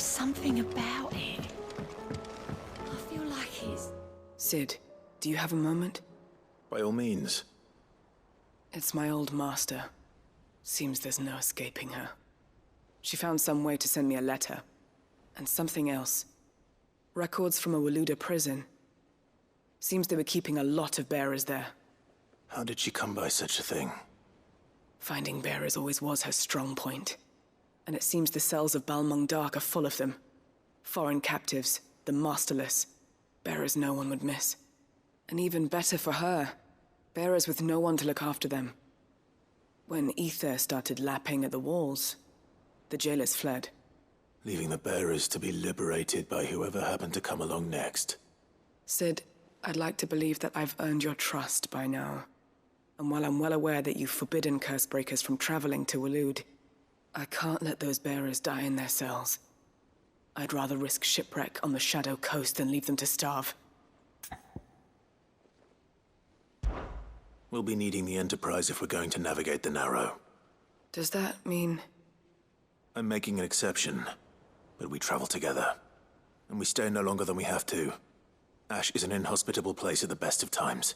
something about it. I feel like it's... Sid, do you have a moment? By all means. It's my old master. Seems there's no escaping her. She found some way to send me a letter. And something else. Records from a Waluda prison. Seems they were keeping a lot of bearers there. How did she come by such a thing? Finding bearers always was her strong point. And it seems the cells of Balmung Dark are full of them. Foreign captives, the masterless. Bearers no one would miss. And even better for her, bearers with no one to look after them. When ether started lapping at the walls, the jailers fled. Leaving the bearers to be liberated by whoever happened to come along next. Sid, I'd like to believe that I've earned your trust by now. And while I'm well aware that you've forbidden Cursebreakers from traveling to Walud, I can't let those bearers die in their cells. I'd rather risk shipwreck on the Shadow Coast than leave them to starve. We'll be needing the Enterprise if we're going to navigate the Narrow. Does that mean... I'm making an exception, but we travel together. And we stay no longer than we have to. Ash is an inhospitable place at the best of times.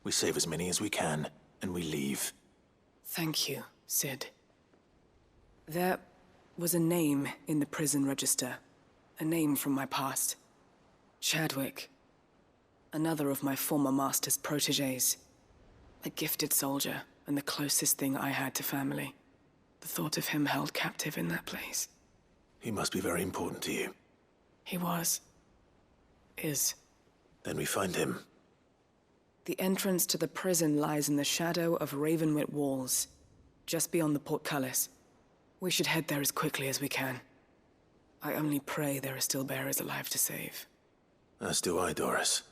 We save as many as we can, and we leave. Thank you, Sid. There was a name in the prison register. A name from my past. Chadwick. Another of my former master's protégés. A gifted soldier, and the closest thing I had to family. The thought of him held captive in that place. He must be very important to you. He was. Is. Then we find him. The entrance to the prison lies in the shadow of Ravenwit Walls, just beyond the portcullis. We should head there as quickly as we can. I only pray there are still bearers alive to save. As do I, Doris.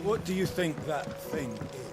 What do you think that thing is?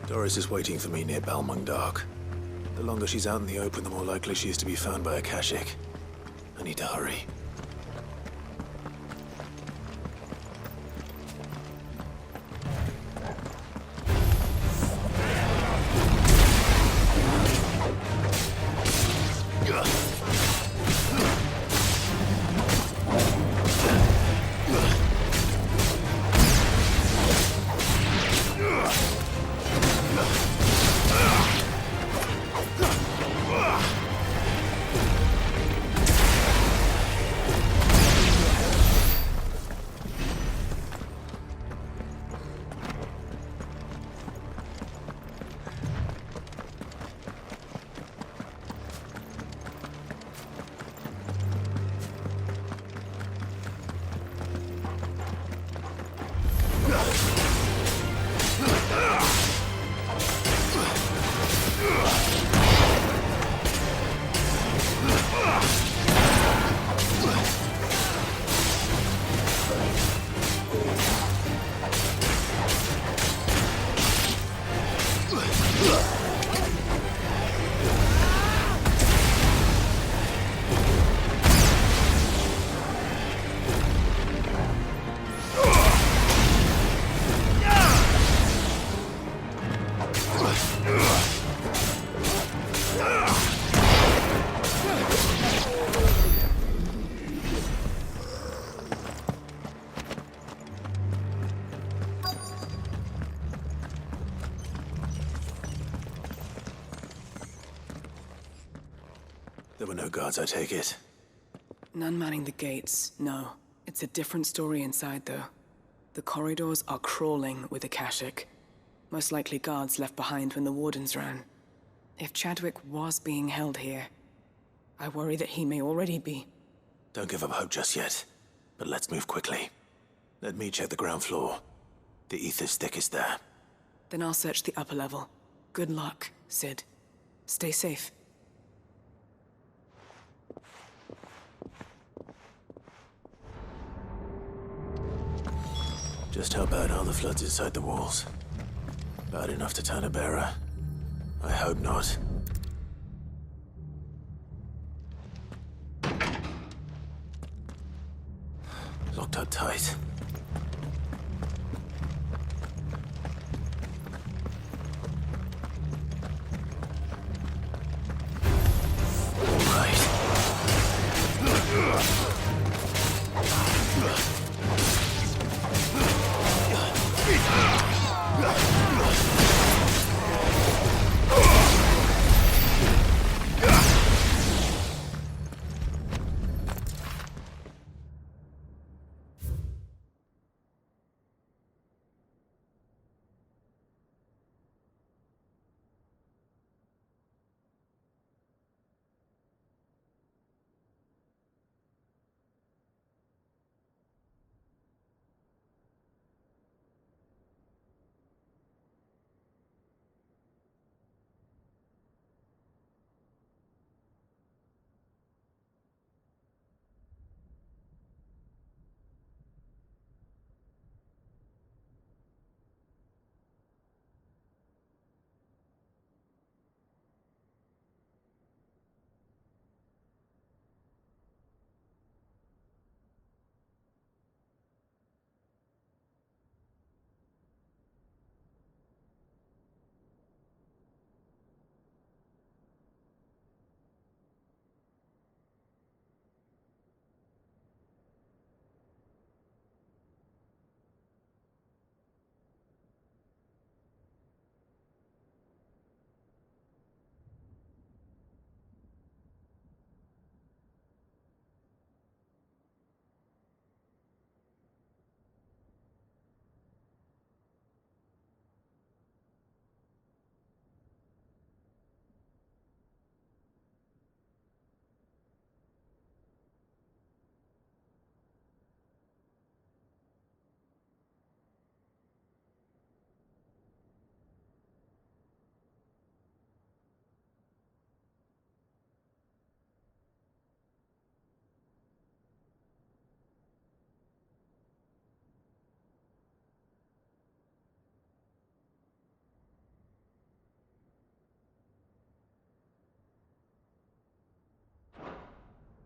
Doris is waiting for me near Balmung Dark. The longer she's out in the open, the more likely she is to be found by Akashic. I need to hurry. There were no guards, I take it. None manning the gates, no. It's a different story inside, though. The corridors are crawling with Akashic. Most likely guards left behind when the Wardens ran. If Chadwick was being held here, I worry that he may already be. Don't give up hope just yet, but let's move quickly. Let me check the ground floor. The ether's thickest there. Then I'll search the upper level. Good luck, Sid. Stay safe. Just how bad are the floods inside the walls? Bad enough to turn a bearer? I hope not. Locked up tight. All right.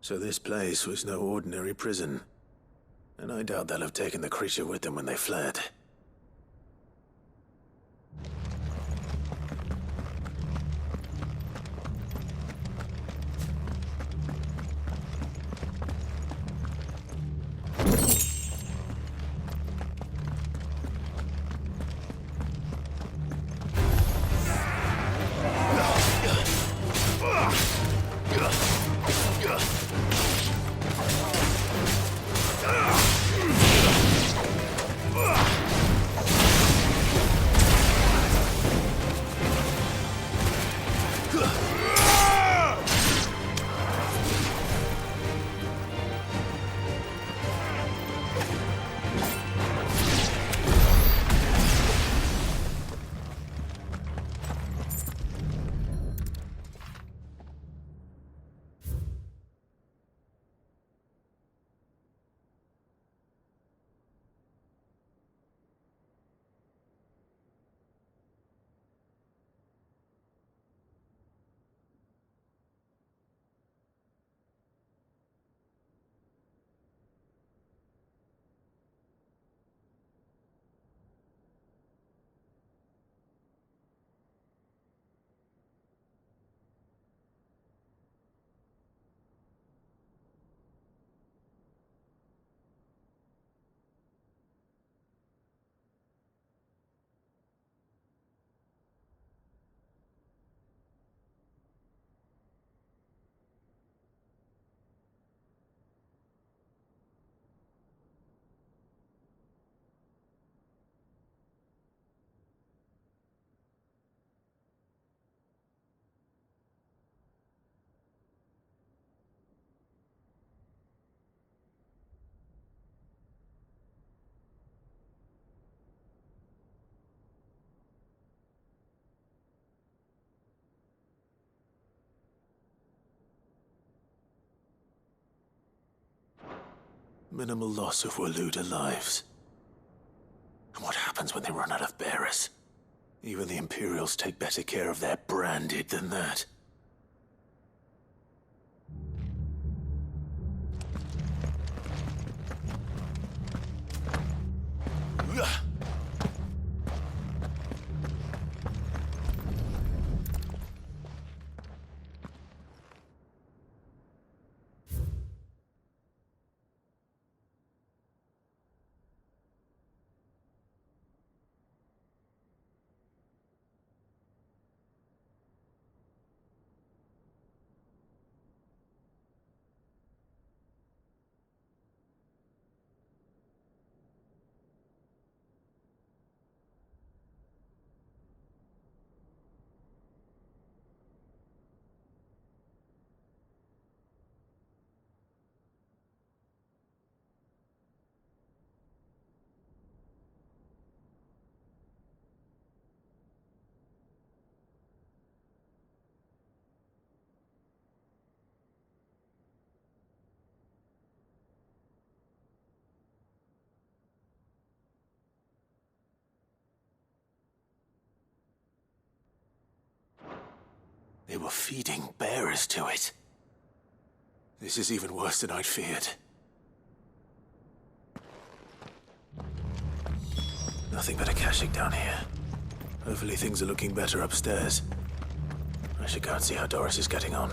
So this place was no ordinary prison. And I doubt they'll have taken the creature with them when they fled. Minimal loss of Waluda lives. And what happens when they run out of bearers? Even the Imperials take better care of their branded than that. They were feeding bearers to it. This is even worse than I'd feared. Nothing but a caching down here. Hopefully things are looking better upstairs. I should go and see how Doris is getting on.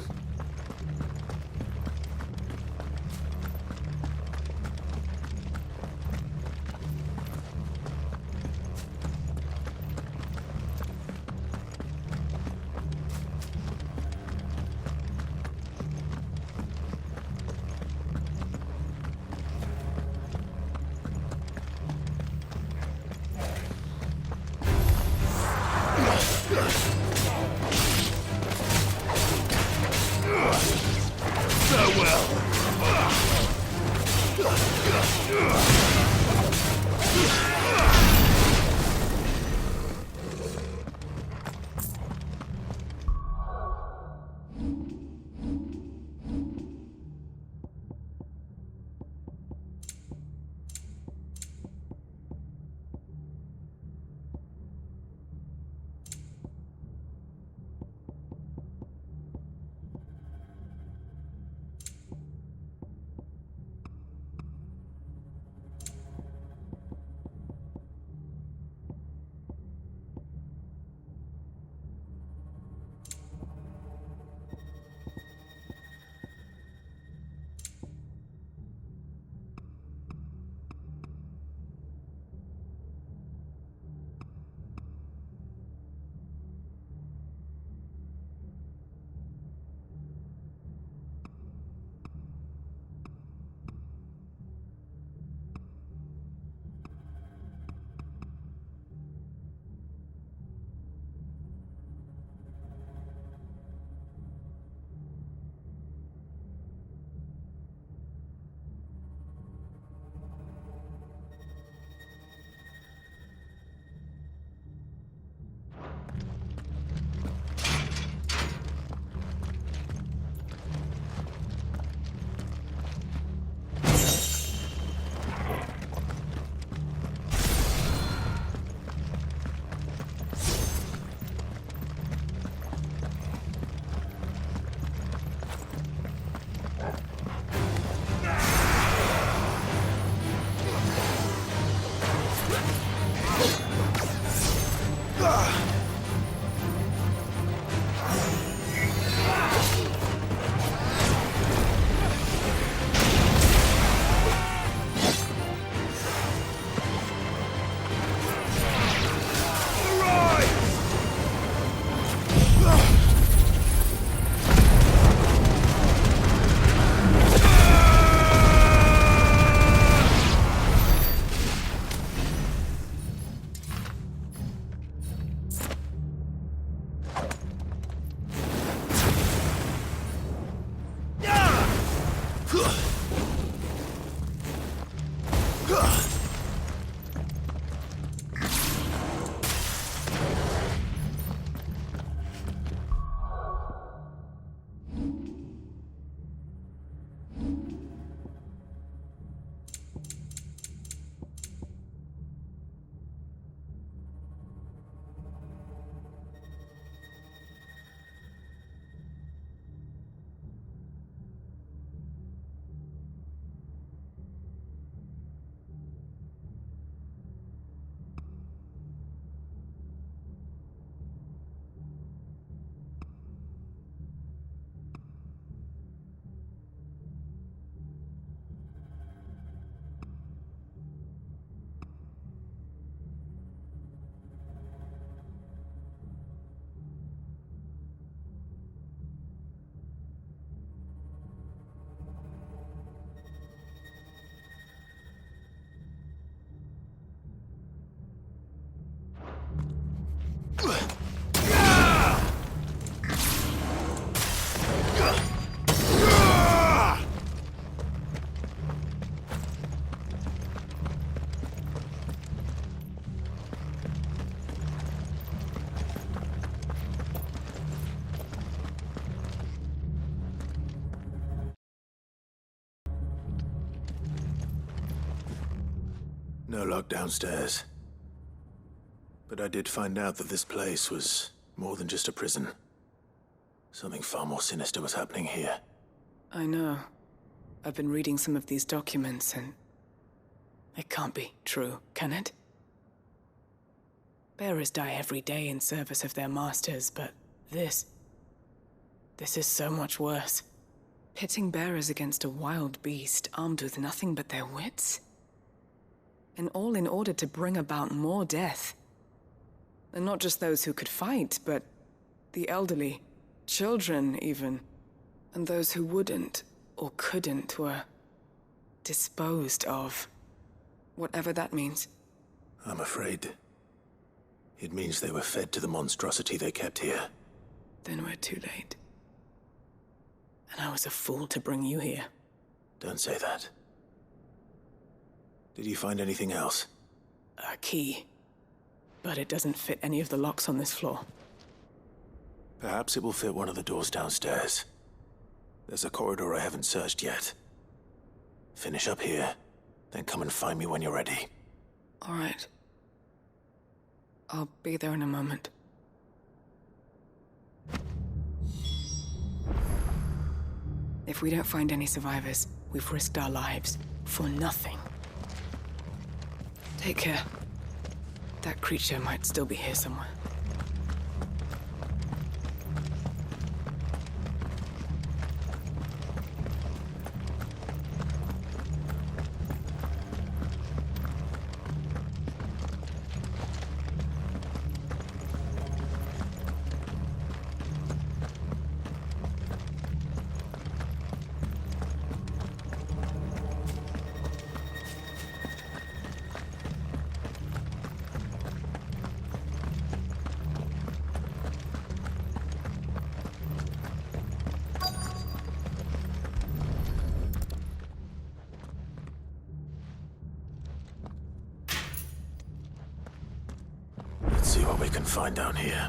No lock downstairs. But I did find out that this place was more than just a prison. Something far more sinister was happening here. I know. I've been reading some of these documents and... it can't be true, can it? Bearers die every day in service of their masters, but this is so much worse. Pitting bearers against a wild beast armed with nothing but their wits? And all in order to bring about more death. And not just those who could fight, but the elderly, children even. And those who wouldn't or couldn't were disposed of. Whatever that means. I'm afraid it means they were fed to the monstrosity they kept here. Then we're too late. And I was a fool to bring you here. Don't say that. Did you find anything else? A key. But it doesn't fit any of the locks on this floor. Perhaps it will fit one of the doors downstairs. There's a corridor I haven't searched yet. Finish up here, then come and find me when you're ready. All right. I'll be there in a moment. If we don't find any survivors, we've risked our lives for nothing. Take care. That creature might still be here somewhere. Let's see what we can find down here.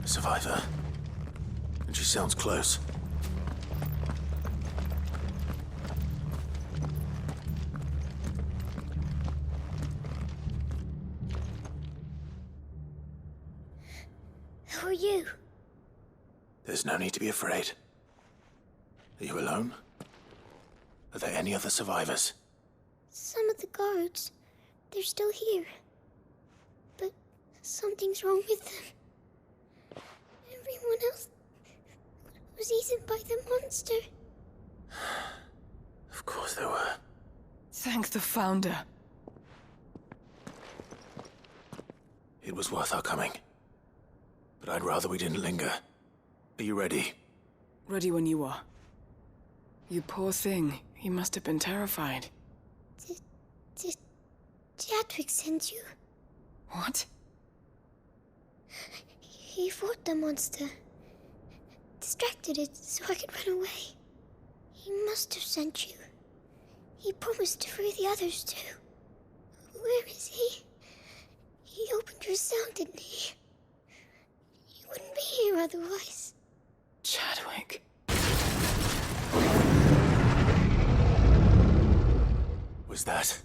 A survivor. And she sounds close. Who are you? There's no need to be afraid. Are you alone? Are there any other survivors? Some of the guards. They're still here. But something's wrong with them. Everyone else was eaten by the monster. Of course they were. Thank the Founder. It was worth our coming. But I'd rather we didn't linger. Are you ready? Ready when you are. You poor thing. You must have been terrified. Did Chadwick send you? What? He fought the monster. Distracted it so I could run away. He must have sent you. He promised to free the others too. Where is he? He opened your cell, didn't he? He wouldn't be here otherwise. Chadwick. Was that?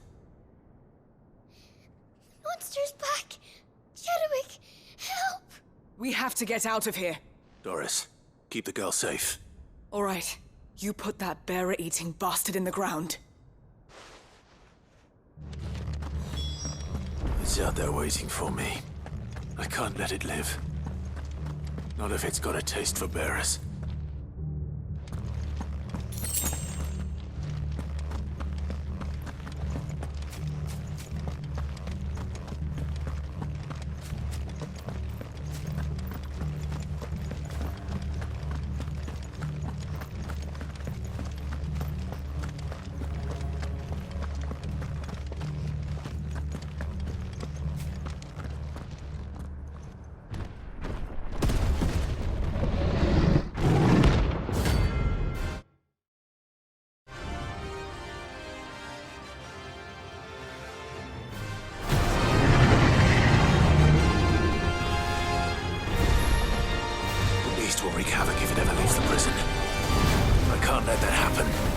Monster's back! Chadwick, help! We have to get out of here. Doris, keep the girl safe. All right. You put that bearer-eating bastard in the ground. It's out there waiting for me. I can't let it live. Not if it's got a taste for bearers. let that happen.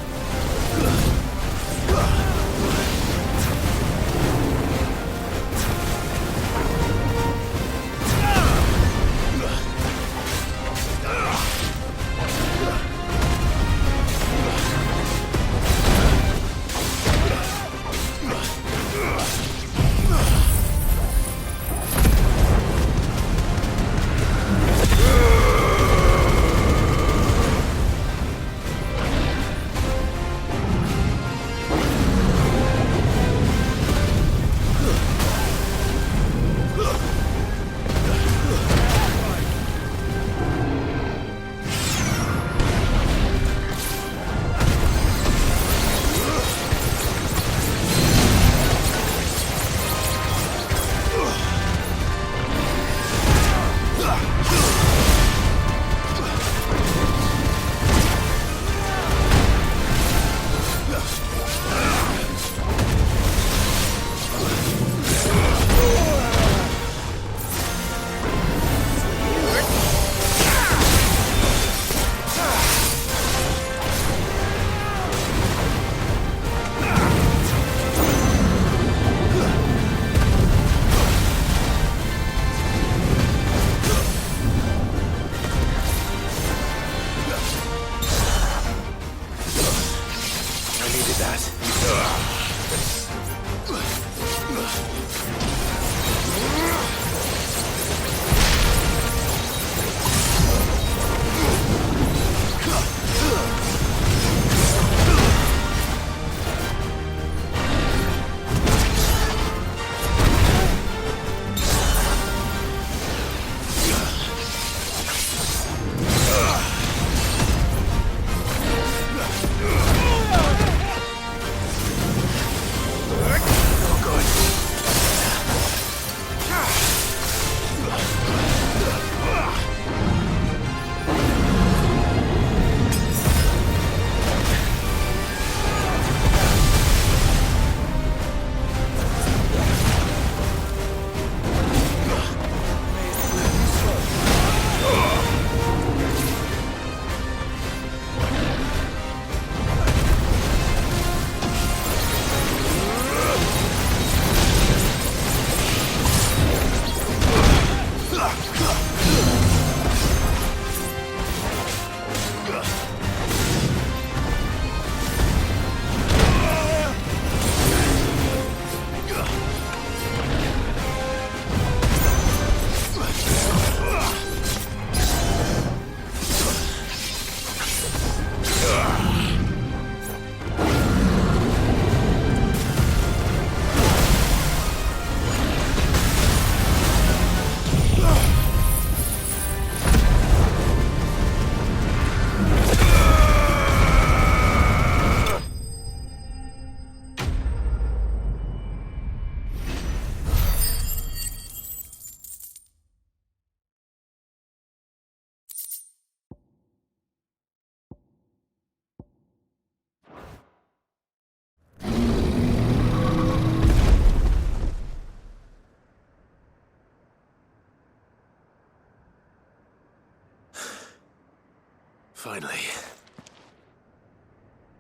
Finally.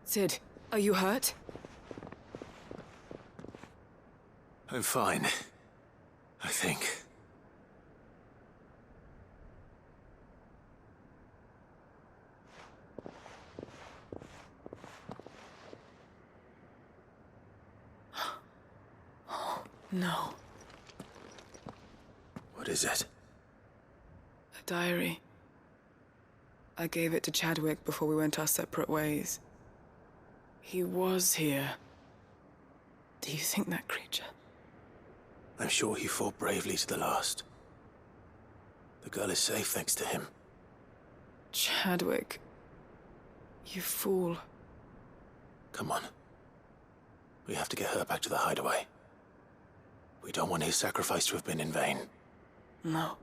Sid, are you hurt? I'm fine. I think. No. What is it? A diary. I gave it to Chadwick before we went our separate ways. He was here. Do you think that creature? I'm sure he fought bravely to the last. The girl is safe thanks to him. Chadwick. You fool. Come on. We have to get her back to the hideaway. We don't want his sacrifice to have been in vain. No.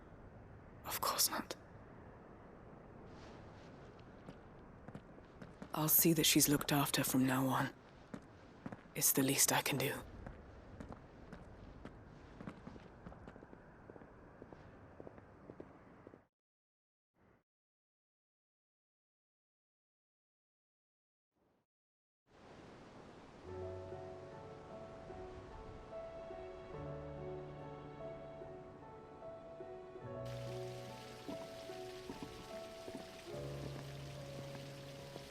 Of course not. I'll see that she's looked after from now on. It's the least I can do.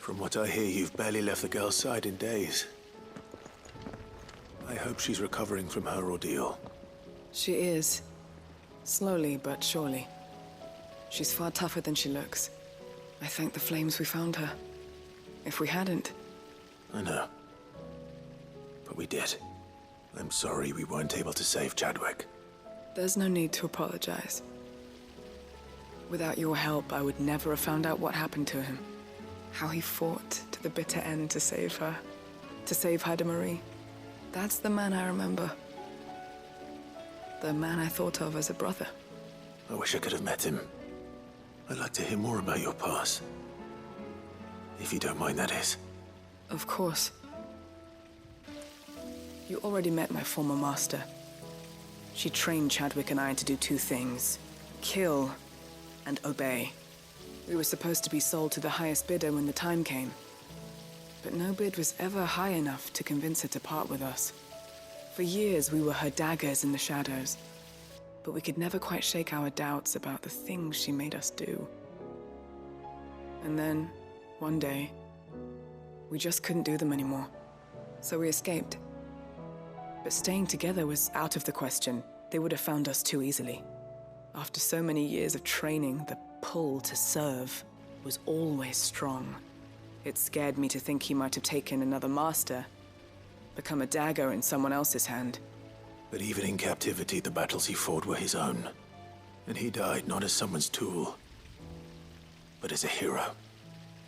From what I hear, you've barely left the girl's side in days. I hope she's recovering from her ordeal. She is. Slowly but surely. She's far tougher than she looks. I thank the flames we found her. If we hadn't... I know. But we did. I'm sorry we weren't able to save Chadwick. There's no need to apologize. Without your help, I would never have found out what happened to him. How he fought to the bitter end to save her. To save Haida Marie. That's the man I remember. The man I thought of as a brother. I wish I could have met him. I'd like to hear more about your past. If you don't mind, that is. Of course. You already met my former master. She trained Chadwick and I to do two things. Kill and obey. We were supposed to be sold to the highest bidder when the time came. But no bid was ever high enough to convince her to part with us. For years, we were her daggers in the shadows. But we could never quite shake our doubts about the things she made us do. And then, one day, we just couldn't do them anymore. So we escaped. But staying together was out of the question. They would have found us too easily. After so many years of training, the pull to serve was always strong. It scared me to think he might have taken another master, become a dagger in someone else's hand. But even in captivity, the battles he fought were his own. And he died not as someone's tool, but as a hero.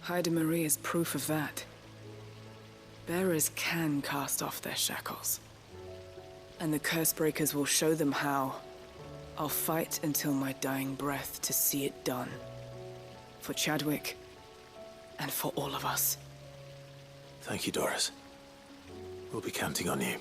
Haida Marie is proof of that. Bearers can cast off their shackles. And the Cursebreakers will show them how. I'll fight until my dying breath to see it done. For Chadwick, and for all of us. Thank you, Doris. We'll be counting on you.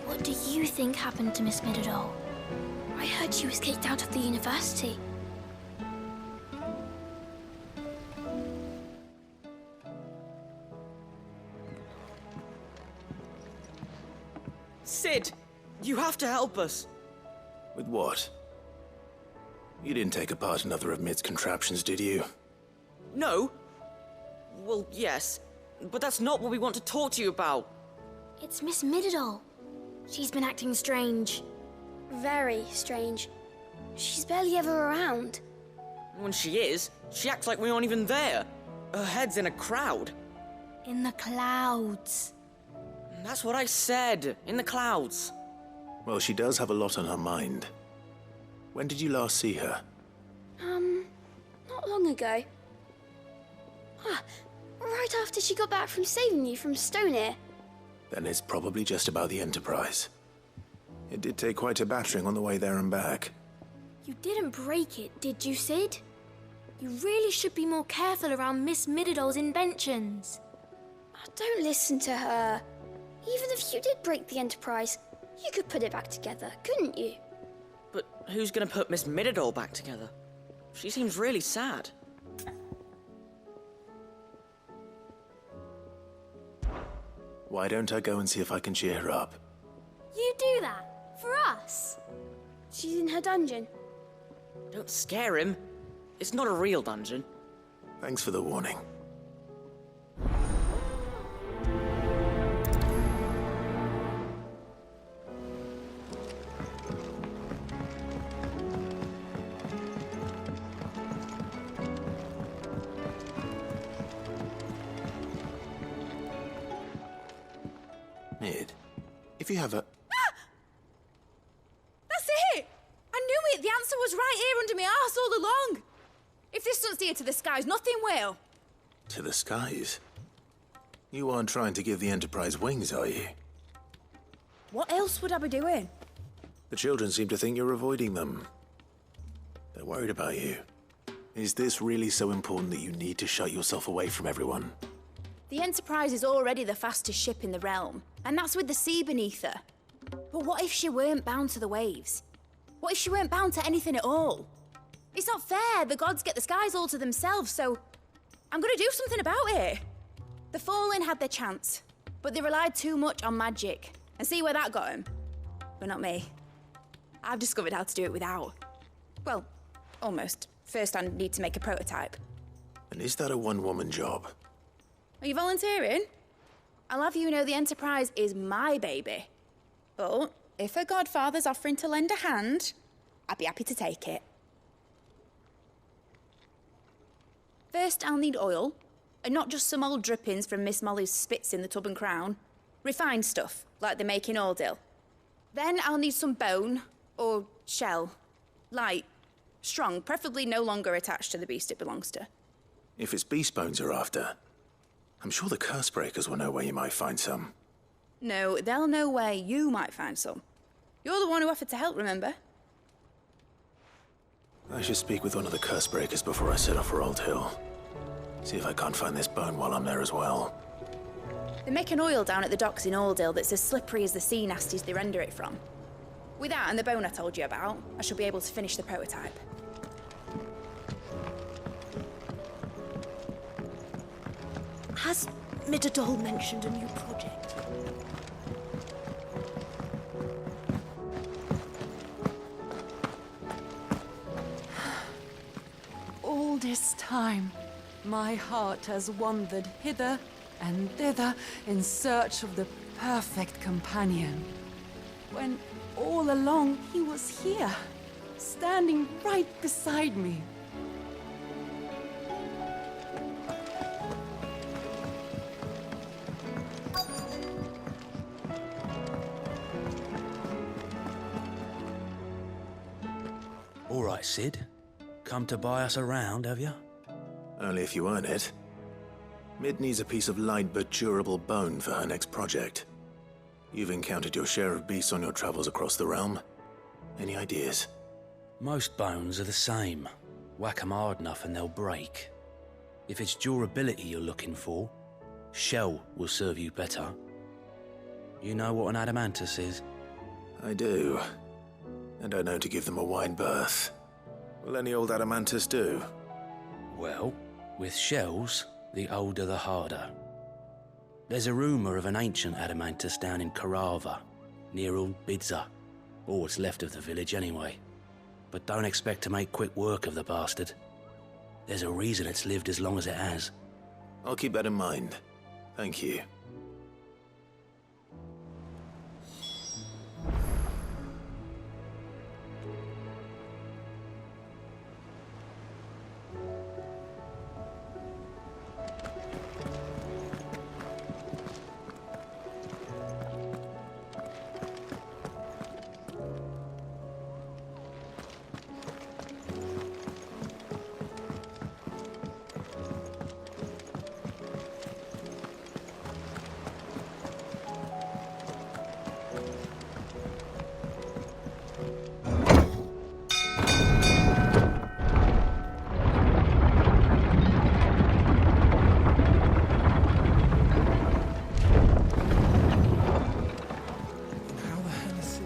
What do you think happened to Miss Middledore? I heard she was kicked out of the university. Sid, you have to help us. With what? You didn't take apart another of Mid's contraptions, did you? No. Well, yes, but that's not what we want to talk to you about. It's Miss Middledore. She's been acting strange. Very strange. She's barely ever around. When she is, she acts like we aren't even there. Her head's in a crowd. In the clouds. That's what I said, in the clouds. Well, she does have a lot on her mind. When did you last see her? Not long ago. Right after she got back from saving you from Stonehenge. Then it's probably just about the Enterprise. It did take quite a battering on the way there and back. You didn't break it, did you, Sid? You really should be more careful around Miss Middeldore's inventions. Don't listen to her. Even if you did break the Enterprise, you could put it back together, couldn't you? But who's gonna put Miss Middledore back together? She seems really sad. Why don't I go and see if I can cheer her up? You do that? For us? She's in her dungeon. Don't scare him. It's not a real dungeon. Thanks for the warning. Mid, if you have a... That's it! I knew it! The answer was right here under my arse all along! If this doesn't steer to the skies, nothing will! To the skies? You aren't trying to give the Enterprise wings, are you? What else would I be doing? The children seem to think you're avoiding them. They're worried about you. Is this really so important that you need to shut yourself away from everyone? The Enterprise is already the fastest ship in the realm, and that's with the sea beneath her. But what if she weren't bound to the waves? What if she weren't bound to anything at all? It's not fair. The gods get the skies all to themselves, so I'm gonna do something about it. The Fallen had their chance, but they relied too much on magic. And see where that got them? But not me. I've discovered how to do it without. Well, almost. First, I need to make a prototype. And is that a one-woman job? Are you volunteering? I'll have you know the Enterprise is my baby. But if her godfather's offering to lend a hand, I'd be happy to take it. First, I'll need oil, and not just some old drippings from Miss Molly's spits in the Tub and Crown. Refined stuff, like they make in Ordil. Then I'll need some bone, or shell. Light, strong, preferably no longer attached to the beast it belongs to. If it's beast bones you're after, I'm sure the curse breakers will know where you might find some. No, they'll know where you might find some. You're the one who offered to help, remember? I should speak with one of the curse breakers before I set off for Old Hill. See if I can't find this bone while I'm there as well. They make an oil down at the docks in Aldale that's as slippery as the sea nasties they render it from. With that and the bone I told you about, I shall be able to finish the prototype. Has Midadol mentioned a new project? All this time, my heart has wandered hither and thither in search of the perfect companion. When all along he was here, standing right beside me. All right, Sid. Come to buy us around, have you? Only if you earn it. Mid needs a piece of light but durable bone for her next project. You've encountered your share of beasts on your travels across the realm. Any ideas? Most bones are the same. Whack 'em hard enough and they'll break. If it's durability you're looking for, shell will serve you better. You know what an adamantus is? I do. And I know to give them a wide berth. Will any old adamantus do? Well, with shells, the older the harder. There's a rumour of an ancient adamantus down in Karava, near Old Bidza, or what's left of the village anyway. But don't expect to make quick work of the bastard. There's a reason it's lived as long as it has. I'll keep that in mind. Thank you.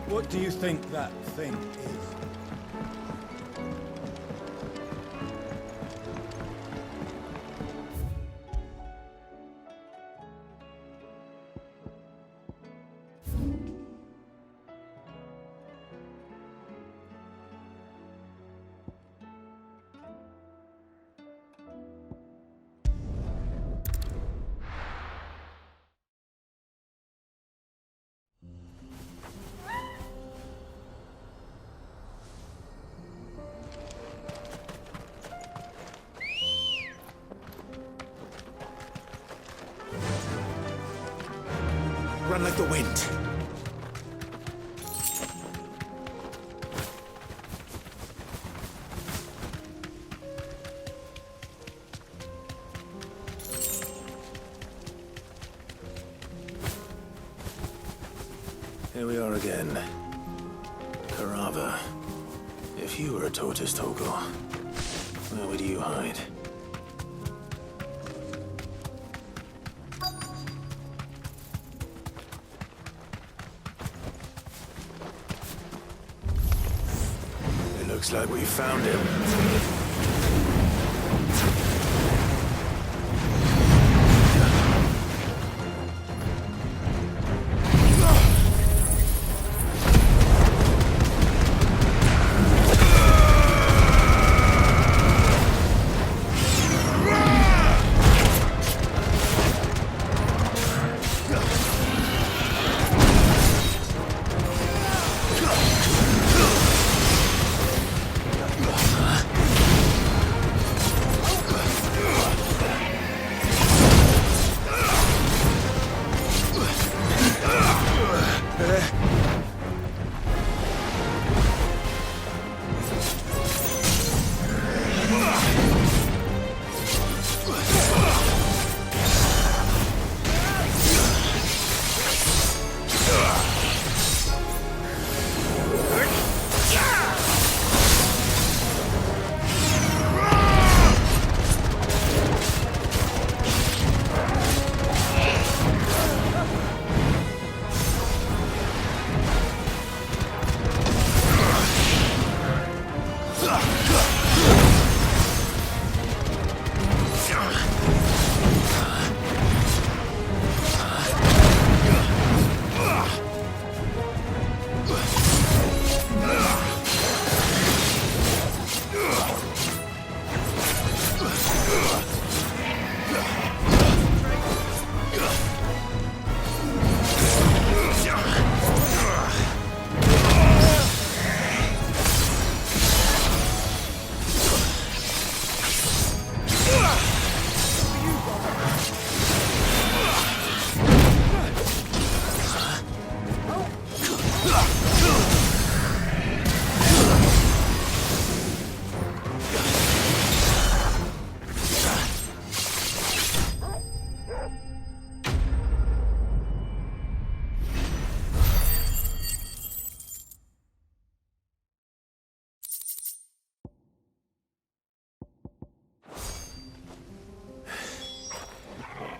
What do you think that thing is? Run like the wind. Here we are again. However, if you were a tortoise, Torgal, where would you hide? It looks like we found him.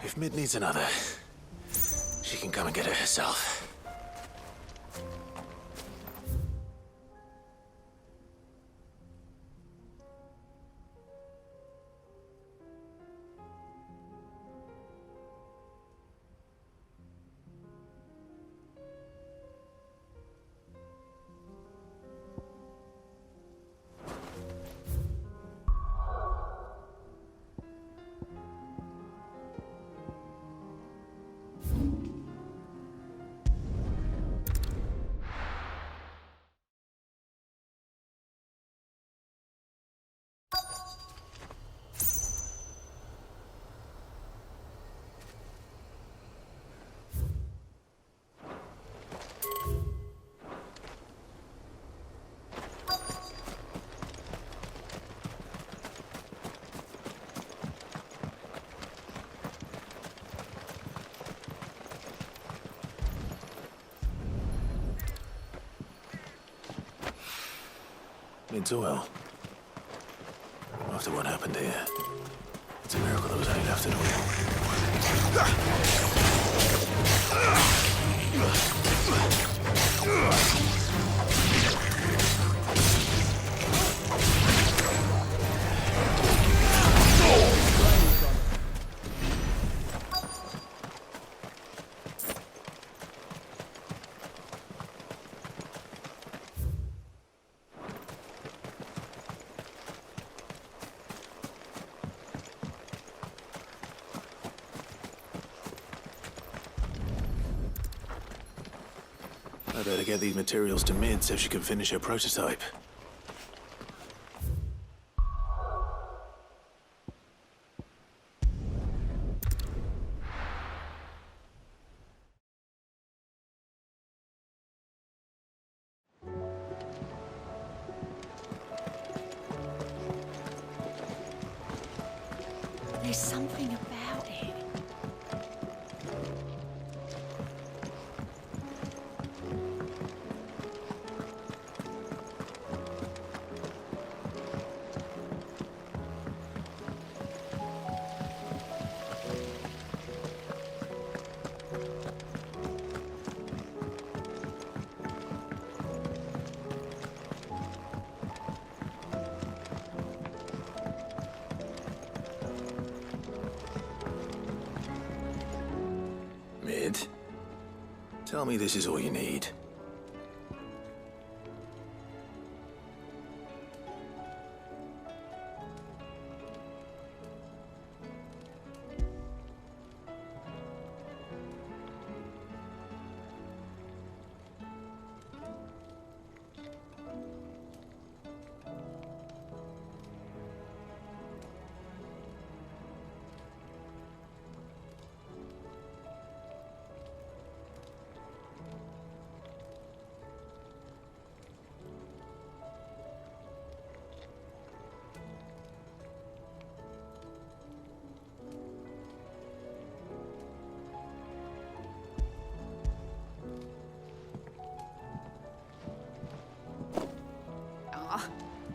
If Mid needs another, she can come and get it herself. It's well. After what happened here, it's a miracle there was any left at all. I better get these materials to Mid so she can finish her prototype. There's something about it. Tell me this is all you need.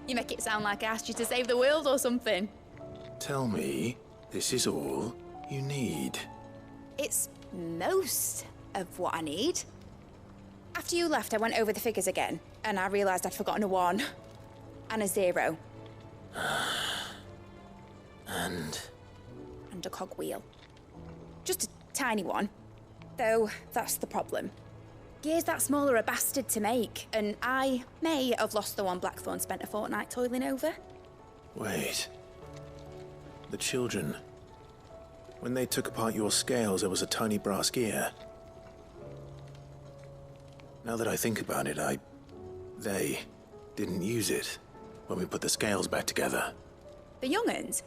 You make it sound like I asked you to save the world or something. Tell me this is all you need. It's most of what I need. After you left, I went over the figures again, and I realised I'd forgotten a 1 and a 0. And And a cogwheel. Just a tiny one. Though, that's the problem. Gears that small are a bastard to make, and I may have lost the one Blackthorn spent a fortnight toiling over. wait. The children. When they took apart your scales, there was a tiny brass gear. Now that I think about it, they didn't use it when we put the scales back together. The young'uns?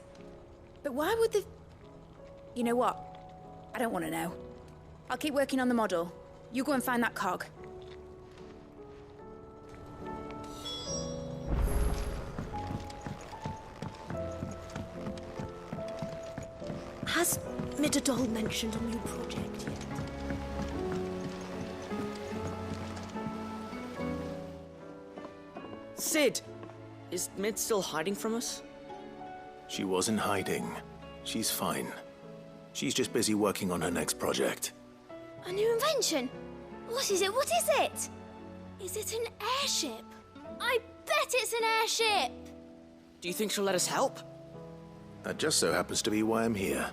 But why would the... You know what? I don't want to know. I'll keep working on the model. You go and find that cog. Has Midadol mentioned a new project yet? Sid! Is Mid still hiding from us? She wasn't hiding. She's fine. She's just busy working on her next project. A new invention? What is it? What is it? Is it an airship? I bet it's an airship! Do you think she'll let us help? That just so happens to be why I'm here.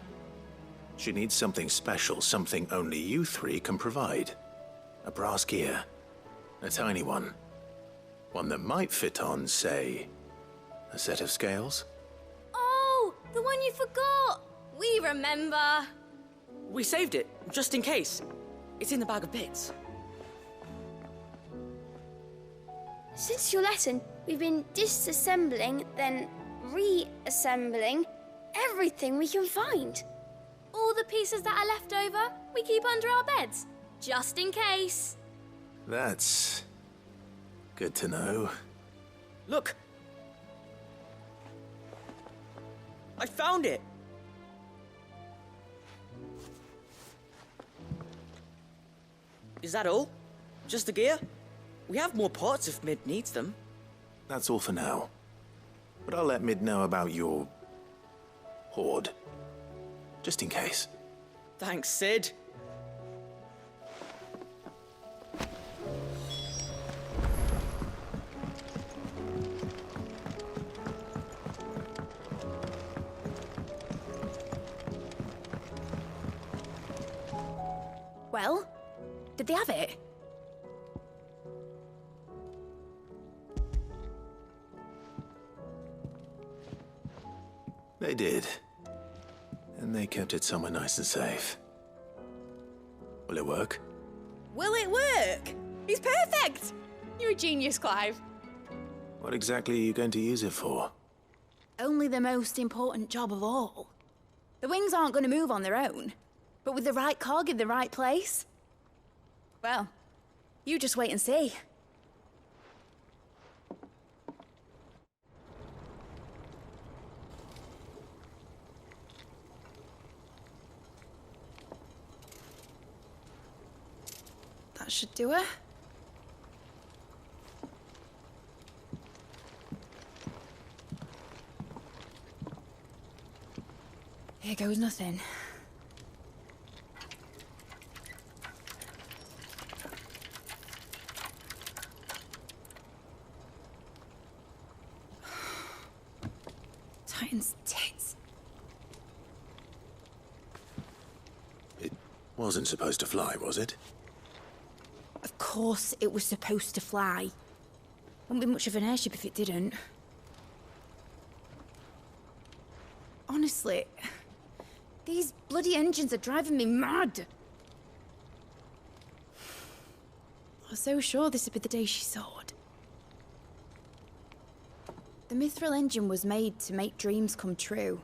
She needs something special, something only you three can provide. A brass gear. A tiny one. One that might fit on, say, a set of scales? Oh, the one you forgot! We remember! We saved it, just in case. It's in the bag of bits. Since your lesson, we've been disassembling, then reassembling everything we can find. All the pieces that are left over, we keep under our beds, just in case. That's good to know. Look! I found it! Is that all? Just the gear? We have more parts if Mid needs them. That's all for now. But I'll let Mid know about your hoard. Just in case. Thanks, Sid. Well, did they have it? They did. And they kept it somewhere nice and safe. Will it work? Will it work? He's perfect! You're a genius, Clive. What exactly are you going to use it for? Only the most important job of all. The wings aren't going to move on their own, but with the right cog in the right place. Well, you just wait and see. That should do it. Here goes nothing. Titan's tits. It wasn't supposed to fly, was it? course it was supposed to fly. Wouldn't be much of an airship if it didn't. Honestly, these bloody engines are driving me mad. I was so sure this would be the day she soared. The mithril engine was made to make dreams come true.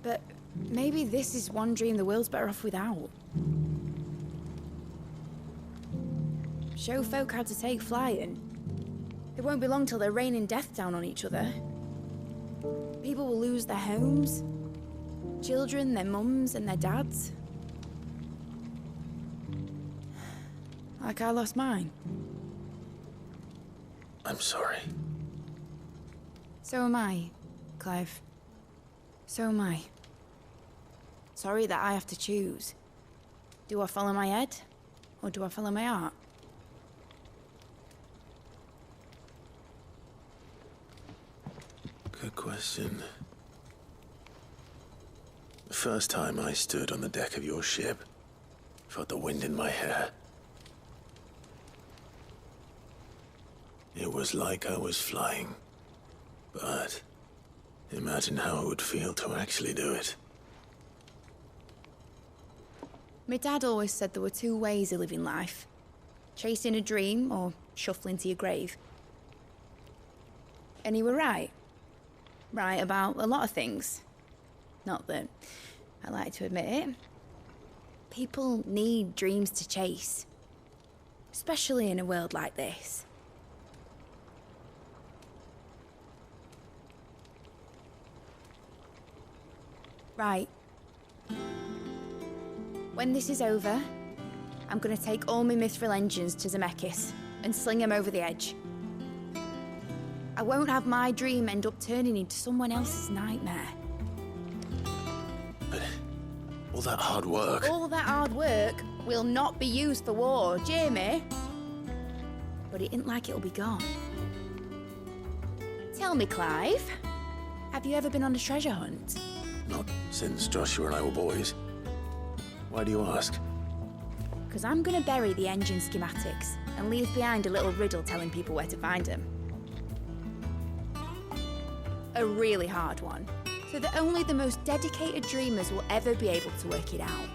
But maybe this is one dream the world's better off without. Show folk how to take flying. It won't be long till they're raining death down on each other. People will lose their homes. Children, their mums and their dads. Like I lost mine. I'm sorry. So am I, Clive. So am I. Sorry that I have to choose. Do I follow my head, or do I follow my heart? Good question. The first time I stood on the deck of your ship, felt the wind in my hair. It was like I was flying. But imagine how it would feel to actually do it. My dad always said there were two ways of living life. Chasing a dream or shuffling to your grave. And he were right. Right about a lot of things. Not that I like to admit it. People need dreams to chase. Especially in a world like this. Right. When this is over, I'm gonna take all my mithril engines to Zemeckis and sling them over the edge. I won't have my dream end up turning into someone else's nightmare. But all that hard work... All that hard work will not be used for war, Jamie. But it ain't like it'll be gone. Tell me, Clive, have you ever been on a treasure hunt? Not since Joshua and I were boys. Why do you ask? Because I'm gonna bury the engine schematics and leave behind a little riddle telling people where to find them. A really hard one, so that only the most dedicated dreamers will ever be able to work it out.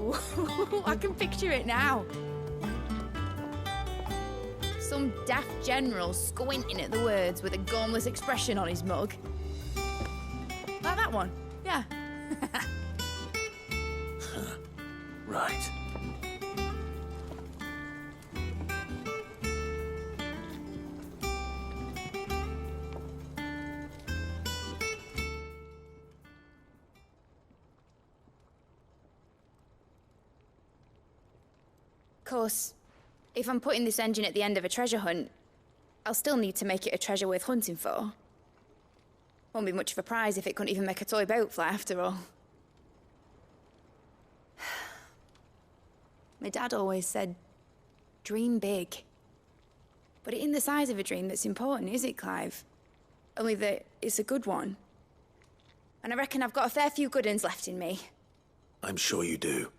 Ooh, I can picture it now. Some daft general squinting at the words with a gormless expression on his mug. Like that one, yeah. Right. Of course, if I'm putting this engine at the end of a treasure hunt, I'll still need to make it a treasure worth hunting for. Won't be much of a prize if it couldn't even make a toy boat fly after all. My dad always said, dream big. But it ain't the size of a dream that's important, is it, Clive? Only that it's a good one. And I reckon I've got a fair few good uns left in me. I'm sure you do.